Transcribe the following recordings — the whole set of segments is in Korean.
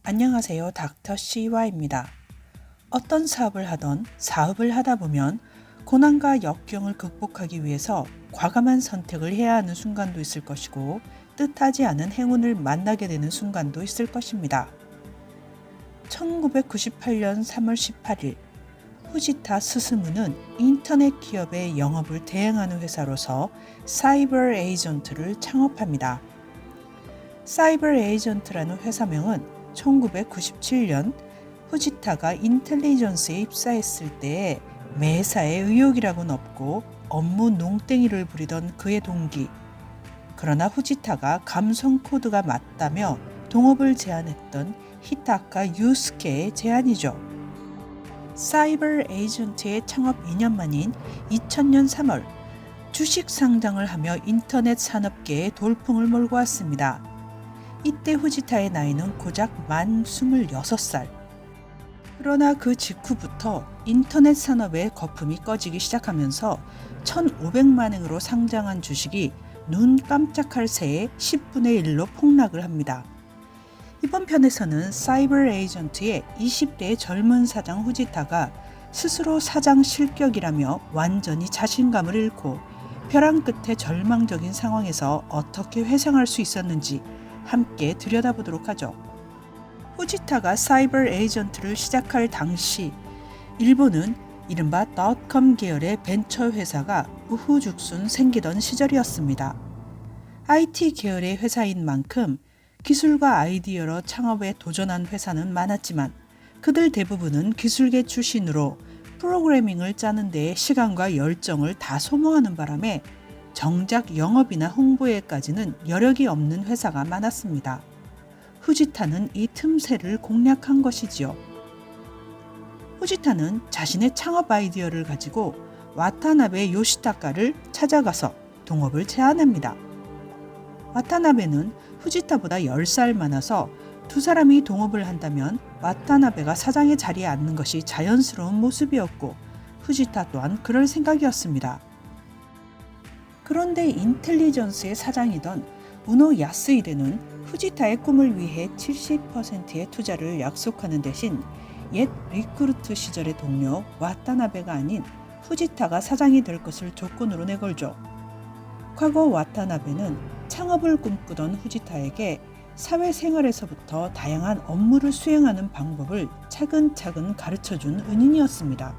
안녕하세요. 닥터 CY입니다. 어떤 사업을 하던 사업을 하다 보면 고난과 역경을 극복하기 위해서 과감한 선택을 해야 하는 순간도 있을 것이고 뜻하지 않은 행운을 만나게 되는 순간도 있을 것입니다. 1998년 3월 18일 후지타 스스무는 인터넷 기업의 영업을 대행하는 회사로서 사이버 에이전트를 창업합니다. 사이버 에이전트라는 회사명은 1997년 후지타가 인텔리전스에 입사했을 때에 매사에 의욕이라고는 없고 업무 농땡이를 부리던 그의 동기. 그러나 후지타가 감성 코드가 맞다며 동업을 제안했던 히타카 유스케의 제안이죠. 사이버 에이전트의 창업 2년 만인 2000년 3월 주식 상장을 하며 인터넷 산업계에 돌풍을 몰고 왔습니다. 이때 후지타의 나이는 고작 만 26살. 그러나 그 직후부터 인터넷 산업의 거품이 꺼지기 시작하면서 1,500만 행으로 상장한 주식이 눈 깜짝할 새에 10분의 1로 폭락을 합니다. 이번 편에서는 사이버 에이전트의 20대의 젊은 사장 후지타가 스스로 사장 실격이라며 완전히 자신감을 잃고 벼랑 끝에 절망적인 상황에서 어떻게 회생할 수 있었는지 함께 들여다보도록 하죠. 후지타가 사이버 에이전트를 시작할 당시 일본은 이른바 닷컴 계열의 벤처 회사가 우후죽순 생기던 시절이었습니다. IT 계열의 회사인 만큼 기술과 아이디어로 창업에 도전한 회사는 많았지만 그들 대부분은 기술계 출신으로 프로그래밍을 짜는 데에 시간과 열정을 다 소모하는 바람에 정작 영업이나 홍보에까지는 여력이 없는 회사가 많았습니다. 후지타는 이 틈새를 공략한 것이지요. 후지타는 자신의 창업 아이디어를 가지고 와타나베 요시타카를 찾아가서 동업을 제안합니다. 와타나베는 후지타보다 10살 많아서 두 사람이 동업을 한다면 와타나베가 사장의 자리에 앉는 것이 자연스러운 모습이었고 후지타 또한 그럴 생각이었습니다. 그런데 인텔리전스의 사장이던 우노 야스히데는 후지타의 꿈을 위해 70%의 투자를 약속하는 대신 옛 리크루트 시절의 동료 와타나베가 아닌 후지타가 사장이 될 것을 조건으로 내걸죠. 과거 와타나베는 창업을 꿈꾸던 후지타에게 사회생활에서부터 다양한 업무를 수행하는 방법을 차근차근 가르쳐준 은인이었습니다.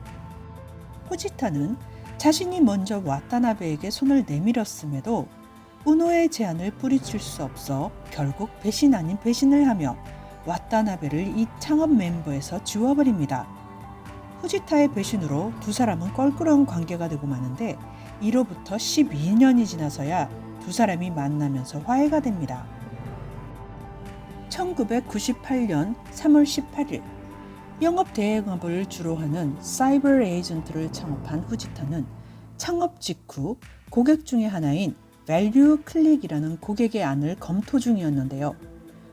후지타는 자신이 먼저 와타나베에게 손을 내밀었음에도 우노의 제안을 뿌리칠 수 없어 결국 배신 아닌 배신을 하며 와타나베를 이 창업 멤버에서 지워버립니다. 후지타의 배신으로 두 사람은 껄끄러운 관계가 되고 마는데 이로부터 12년이 지나서야 두 사람이 만나면서 화해가 됩니다. 1998년 3월 18일 영업 대행업을 주로 하는 사이버 에이전트를 창업한 후지타는 창업 직후 고객 중에 하나인 밸류 클릭이라는 고객의 안을 검토 중이었는데요.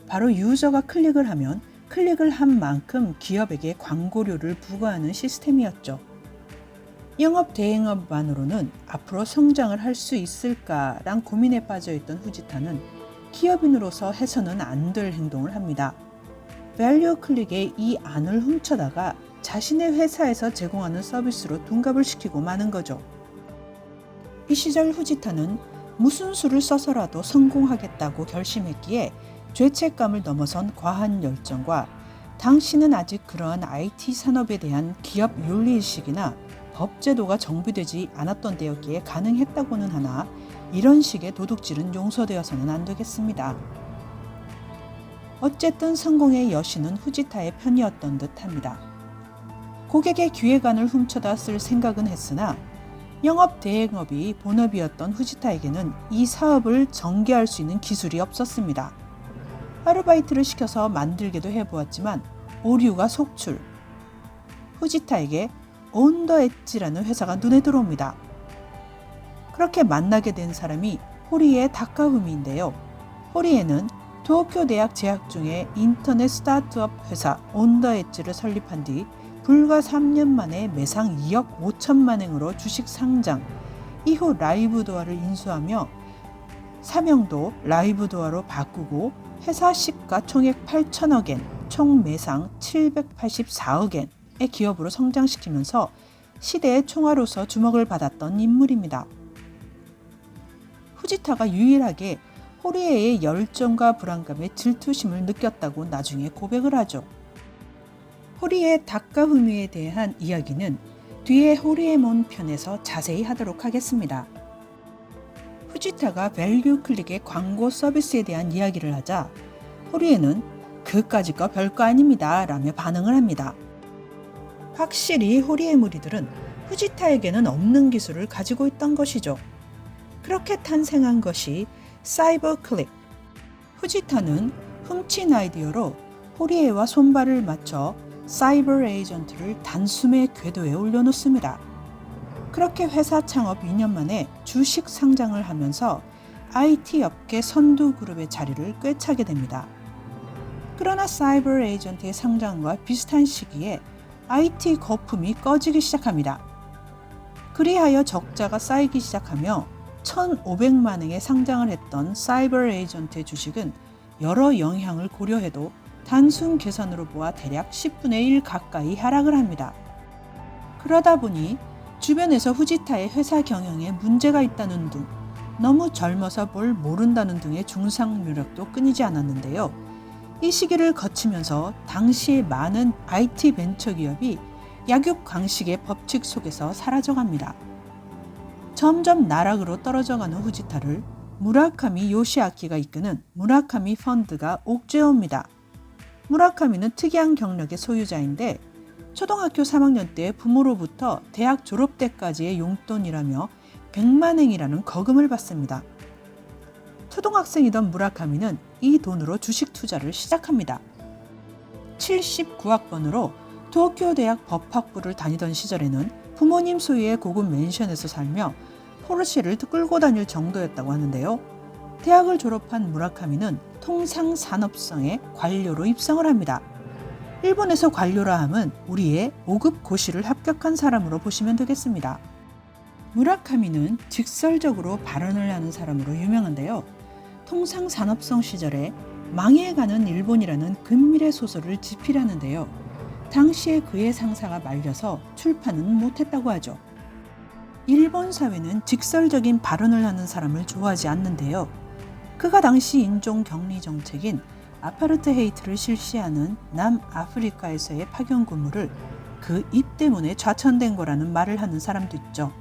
바로 유저가 클릭을 하면 클릭을 한 만큼 기업에게 광고료를 부과하는 시스템이었죠. 영업 대행업만으로는 앞으로 성장을 할 수 있을까란 고민에 빠져있던 후지타는 기업인으로서 해서는 안 될 행동을 합니다. 밸류 클릭의 이 안을 훔쳐다가 자신의 회사에서 제공하는 서비스로 둔갑을 시키고 마는 거죠. 이 시절 후지타는 무슨 수를 써서라도 성공하겠다고 결심했기에 죄책감을 넘어선 과한 열정과 당시는 아직 그러한 IT 산업에 대한 기업 윤리의식이나 법제도가 정비되지 않았던 때였기에 가능했다고는 하나 이런 식의 도둑질은 용서되어서는 안 되겠습니다. 어쨌든 성공의 여신은 후지타의 편이었던 듯합니다. 고객의 기획안을 훔쳐다 쓸 생각은 했으나 영업 대행업이 본업이었던 후지타에게는 이 사업을 전개할 수 있는 기술이 없었습니다. 아르바이트를 시켜서 만들기도 해보았지만 오류가 속출. 후지타에게 온더 엣지라는 회사가 눈에 들어옵니다. 그렇게 만나게 된 사람이 호리에 다카후미인데요. 호리에는 도쿄 대학 재학 중에 인터넷 스타트업 회사 온더 엣지를 설립한 뒤 불과 3년 만에 매상 2억 5천만 행으로 주식 상장, 이후 라이브 도어를 인수하며 사명도 라이브 도어로 바꾸고 회사 시가 총액 8천억 엔, 총 매상 784억엔의 기업으로 성장시키면서 시대의 총아로서 주목을 받았던 인물입니다. 후지타가 유일하게 호리에의 열정과 불안감에 질투심을 느꼈다고 나중에 고백을 하죠. 호리에 다카후미에 대한 이야기는 뒤에 호리에몬 편에서 자세히 하도록 하겠습니다. 후지타가 밸류 클릭의 광고 서비스에 대한 이야기를 하자 호리에는 그까짓 거 별거 아닙니다 라며 반응을 합니다. 확실히 호리에 무리들은 후지타에게는 없는 기술을 가지고 있던 것이죠. 그렇게 탄생한 것이 사이버 클릭. 후지타는 훔친 아이디어로 호리에와 손발을 맞춰 사이버 에이전트를 단숨에 궤도에 올려놓습니다. 그렇게 회사 창업 2년 만에 주식 상장을 하면서 IT 업계 선두 그룹의 자리를 꿰차게 됩니다. 그러나 사이버 에이전트의 상장과 비슷한 시기에 IT 거품이 꺼지기 시작합니다. 그리하여 적자가 쌓이기 시작하며 1,500만 원에 상장을 했던 사이버 에이전트의 주식은 여러 영향을 고려해도 단순 계산으로 보아 대략 10분의 1 가까이 하락을 합니다. 그러다 보니 주변에서 후지타의 회사 경영에 문제가 있다는 등 너무 젊어서 뭘 모른다는 등의 중상 누력도 끊이지 않았는데요. 이 시기를 거치면서 당시의 많은 IT 벤처기업이 약육강식의 법칙 속에서 사라져갑니다. 점점 나락으로 떨어져가는 후지타를 무라카미 요시아키가 이끄는 무라카미 펀드가 옥죄어옵니다. 무라카미는 특이한 경력의 소유자인데 초등학교 3학년 때 부모로부터 대학 졸업 때까지의 용돈이라며 100만 엔이라는 거금을 받습니다. 초등학생이던 무라카미는 이 돈으로 주식 투자를 시작합니다. 79학번으로 도쿄 대학 법학부를 다니던 시절에는 부모님 소유의 고급 맨션에서 살며 포르쉐를 끌고 다닐 정도였다고 하는데요. 대학을 졸업한 무라카미는 통상산업성의 관료로 입성을 합니다. 일본에서 관료라 함은 우리의 5급 고시를 합격한 사람으로 보시면 되겠습니다. 무라카미는 직설적으로 발언을 하는 사람으로 유명한데요. 통상산업성 시절에 망해가는 일본이라는 근밀의 소설을 집필하는데요. 당시에 그의 상사가 말려서 출판은 못했다고 하죠. 일본 사회는 직설적인 발언을 하는 사람을 좋아하지 않는데요. 그가 당시 인종 격리 정책인 아파르트헤이트를 실시하는 남아프리카에서의 파견 근무를 그 입 때문에 좌천된 거라는 말을 하는 사람도 있죠.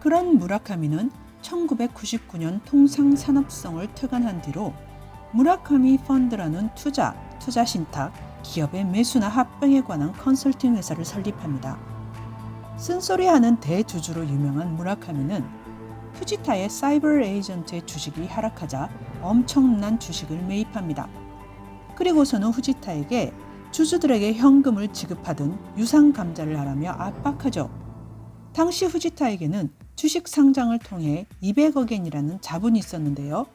그런 무라카미는 1999년 통상산업성을 퇴간한 뒤로 무라카미 펀드라는 투자 신탁, 기업의 매수나 합병에 관한 컨설팅 회사를 설립합니다. 쓴소리하는 대주주로 유명한 무라카미는 후지타의 사이버 에이전트의 주식이 하락하자 엄청난 주식을 매입합니다. 그리고서는 후지타에게 주주들에게 현금을 지급하든 유상 감자를 하라며 압박하죠. 당시 후지타에게는 주식 상장을 통해 200억엔이라는 자본이 있었는데요.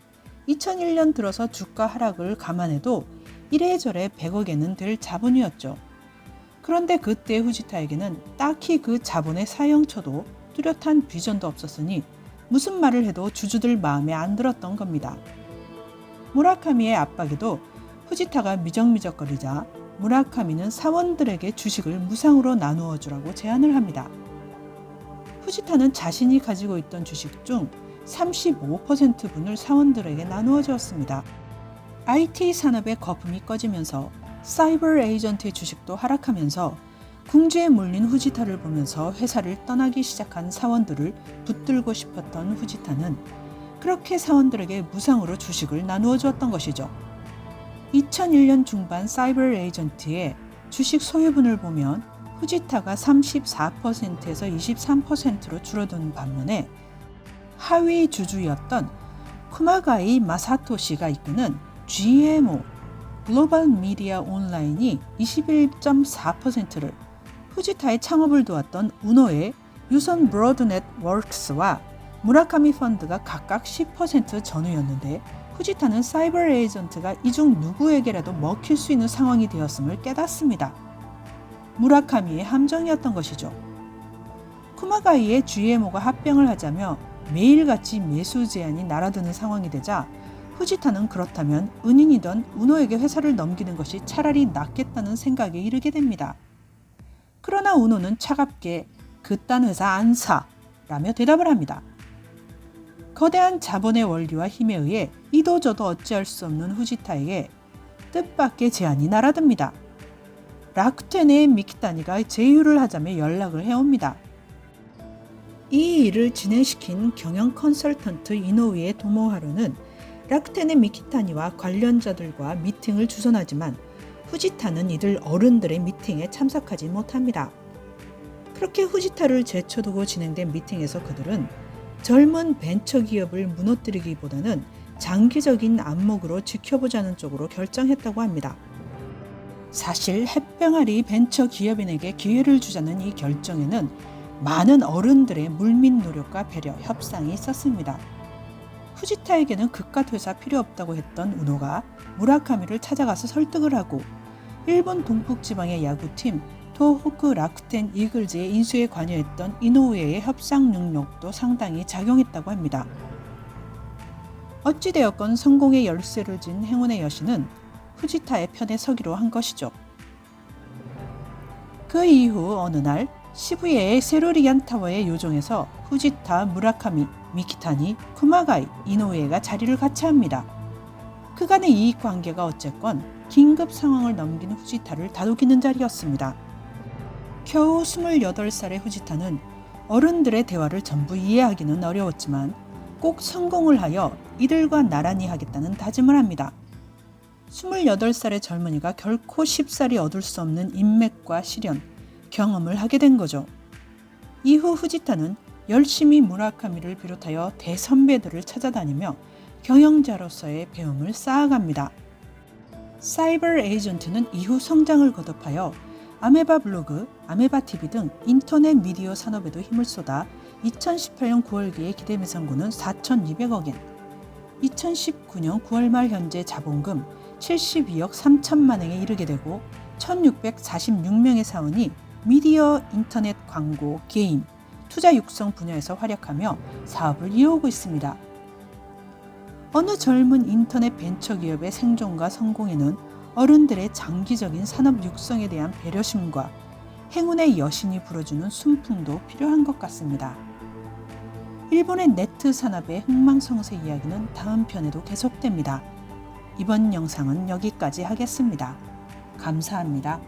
2001년 들어서 주가 하락을 감안해도 이래저래 100억엔은 될 자본이었죠. 그런데 그때 후지타에게는 딱히 그 자본의 사용처도 뚜렷한 비전도 없었으니 무슨 말을 해도 주주들 마음에 안 들었던 겁니다. 무라카미의 압박에도 후지타가 미적미적거리자 무라카미는 사원들에게 주식을 무상으로 나누어 주라고 제안을 합니다. 후지타는 자신이 가지고 있던 주식 중 35%분을 사원들에게 나누어 주었습니다. IT 산업의 거품이 꺼지면서 사이버 에이전트의 주식도 하락하면서 궁지에 몰린 후지타를 보면서 회사를 떠나기 시작한 사원들을 붙들고 싶었던 후지타는 그렇게 사원들에게 무상으로 주식을 나누어 주었던 것이죠. 2001년 중반 사이버 에이전트의 주식 소유분을 보면 후지타가 34%에서 23%로 줄어든 반면에 하위 주주였던 쿠마가이 마사토시가 이끄는 GMO 글로벌 미디어 온라인이 21.4%를, 후지타의 창업을 도왔던 우노의 유선 브로드넷 워크스와 무라카미 펀드가 각각 10% 전후였는데 후지타는 사이버 에이전트가 이 중 누구에게라도 먹힐 수 있는 상황이 되었음을 깨닫습니다. 무라카미의 함정이었던 것이죠. 쿠마가이의 GMO가 합병을 하자며 매일같이 매수 제한이 날아드는 상황이 되자 후지타는 그렇다면 은인이던 우노에게 회사를 넘기는 것이 차라리 낫겠다는 생각에 이르게 됩니다. 그러나 우노는 차갑게 그딴 회사 안 사! 라며 대답을 합니다. 거대한 자본의 원리와 힘에 의해 이도저도 어찌할 수 없는 후지타에게 뜻밖의 제안이 날아듭니다. 라쿠텐의 미키타니가 제휴를 하자며 연락을 해옵니다. 이 일을 진행시킨 경영 컨설턴트 이노우의 도모하루는 라쿠텐의 미키타니와 관련자들과 미팅을 주선하지만 후지타는 이들 어른들의 미팅에 참석하지 못합니다. 그렇게 후지타를 제쳐두고 진행된 미팅에서 그들은 젊은 벤처기업을 무너뜨리기보다는 장기적인 안목으로 지켜보자는 쪽으로 결정했다고 합니다. 사실 햇병아리 벤처기업인에게 기회를 주자는 이 결정에는 많은 어른들의 물밑 노력과 배려, 협상이 있었습니다. 후지타에게는 그깟 회사 필요 없다고 했던 우노가 무라카미를 찾아가서 설득을 하고 일본 동북지방의 야구팀 토호쿠 라쿠텐 이글즈의 인수에 관여했던 이노우에의 협상 능력도 상당히 작용했다고 합니다. 어찌되었건 성공의 열쇠를 쥔 행운의 여신은 후지타의 편에 서기로 한 것이죠. 그 이후 어느 날 시부야의 세로리안 타워의 요정에서 후지타, 무라카미, 미키타니, 쿠마가이, 이노우에가 자리를 같이 합니다. 그간의 이익관계가 어쨌건 긴급 상황을 넘긴 후지타를 다독이는 자리였습니다. 겨우 28살의 후지타는 어른들의 대화를 전부 이해하기는 어려웠지만 꼭 성공을 하여 이들과 나란히 하겠다는 다짐을 합니다. 28살의 젊은이가 결코 쉽사리 얻을 수 없는 인맥과 시련, 경험을 하게 된 거죠. 이후 후지타는 열심히 무라카미를 비롯하여 대선배들을 찾아다니며 경영자로서의 배움을 쌓아갑니다. 사이버 에이전트는 이후 성장을 거듭하여 아메바 블로그, 아메바 TV 등 인터넷 미디어 산업에도 힘을 쏟아 2018년 9월기의 기대매 상고는 4,200억 엔, 2019년 9월 말 현재 자본금 72억 3천만 원에 이르게 되고 1,646명의 사원이 미디어, 인터넷 광고, 게임, 투자 육성 분야에서 활약하며 사업을 이어오고 있습니다. 어느 젊은 인터넷 벤처기업의 생존과 성공에는 어른들의 장기적인 산업 육성에 대한 배려심과 행운의 여신이 불어주는 순풍도 필요한 것 같습니다. 일본의 네트 산업의 흥망성쇠 이야기는 다음 편에도 계속됩니다. 이번 영상은 여기까지 하겠습니다. 감사합니다.